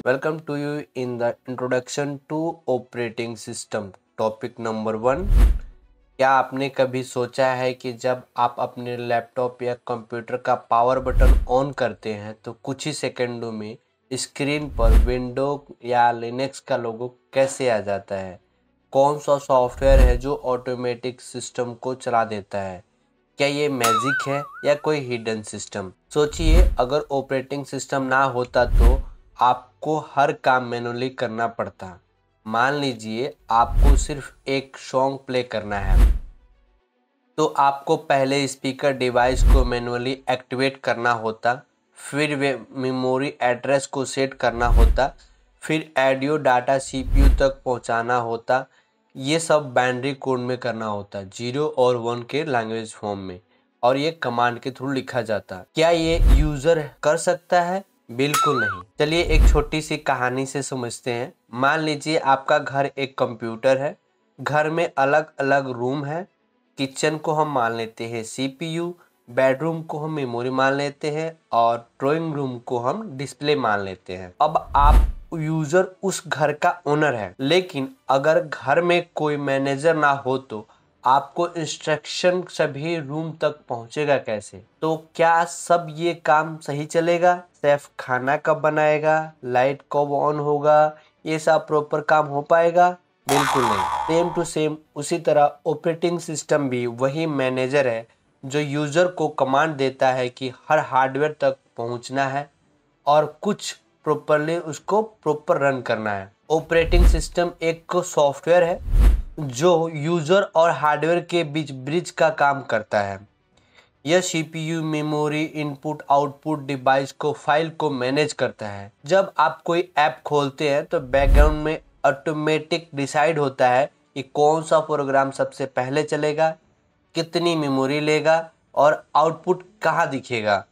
Welcome to you in the introduction to operating system. Topic number 1। क्या आपने कभी सोचा है कि जब आप अपने लैपटॉप या कंप्यूटर का पावर बटन ऑन करते हैं तो कुछ ही सेकंडों में स्क्रीन पर विंडो या लिनक्स का लोगो कैसे आ जाता है? कौन सा सॉफ्टवेयर है जो ऑटोमेटिक सिस्टम को चला देता है? क्या ये मैजिक है या कोई हिडन सिस्टम? सोचिए, अगर ऑपरेटिंग सिस्टम ना होता तो आपको हर काम मैनुअली करना पड़ता। मान लीजिए आपको सिर्फ एक सॉन्ग प्ले करना है, तो आपको पहले स्पीकर डिवाइस को मैनुअली एक्टिवेट करना होता, फिर वे मेमोरी एड्रेस को सेट करना होता, फिर ऑडियो डाटा सीपीयू तक पहुंचाना होता। ये सब बाइनरी कोड में करना होता, 0 और 1 के लैंग्वेज फॉर्म में, और ये कमांड के थ्रू लिखा जाता। क्या ये यूज़र कर सकता है? बिल्कुल नहीं। चलिए एक छोटी सी कहानी से समझते हैं। मान लीजिए आपका घर एक कंप्यूटर है। घर में अलग अलग रूम है। किचन को हम मान लेते हैं सीपीयू, बेडरूम को हम मेमोरी मान लेते हैं और ड्राइंग रूम को हम डिस्प्ले मान लेते हैं। अब आप यूजर उस घर का ओनर है, लेकिन अगर घर में कोई मैनेजर ना हो तो आपको इंस्ट्रक्शन सभी रूम तक पहुंचेगा कैसे? तो क्या सब ये काम सही चलेगा? शेफ खाना कब बनाएगा, लाइट कब ऑन होगा, ये सब प्रॉपर काम हो पाएगा? बिल्कुल नहीं। सेम टू सेम उसी तरह ऑपरेटिंग सिस्टम भी वही मैनेजर है जो यूजर को कमांड देता है कि हर हार्डवेयर तक पहुंचना है और कुछ प्रॉपरली उसको प्रॉपर रन करना है। ऑपरेटिंग सिस्टम एक सॉफ्टवेयर है जो यूजर और हार्डवेयर के बीच ब्रिज का काम करता है। यह CPU, memory, input output device को फाइल को मैनेज करता है। जब आप कोई ऐप खोलते हैं तो बैकग्राउंड में ऑटोमेटिक डिसाइड होता है कि कौन सा प्रोग्राम सबसे पहले चलेगा, कितनी मेमोरी लेगा और आउटपुट कहाँ दिखेगा।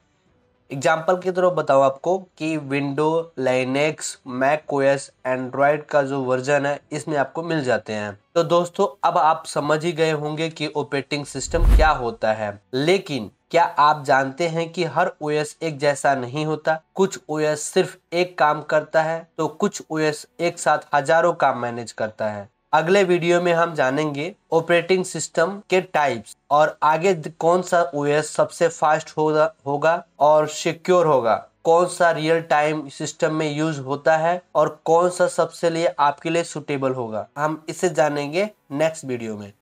एग्जाम्पल की तरफ बताऊँ आपको कि window, Linux, Mac OS, Android का जो वर्जन है इसमें आपको मिल जाते हैं। तो दोस्तों, अब आप समझ ही गए होंगे कि ऑपरेटिंग सिस्टम क्या होता है। लेकिन क्या आप जानते हैं कि हर ओएस एक जैसा नहीं होता? कुछ ओएस सिर्फ एक काम करता है तो कुछ ओएस एक साथ हजारों काम मैनेज करता है। अगले वीडियो में हम जानेंगे ऑपरेटिंग सिस्टम के टाइप्स और आगे कौन सा ओएस सबसे फास्ट होगा और सिक्योर होगा, कौन सा रियल टाइम सिस्टम में यूज होता है और कौन सा सबसे लिए आपके लिए सुटेबल होगा। हम इसे जानेंगे नेक्स्ट वीडियो में।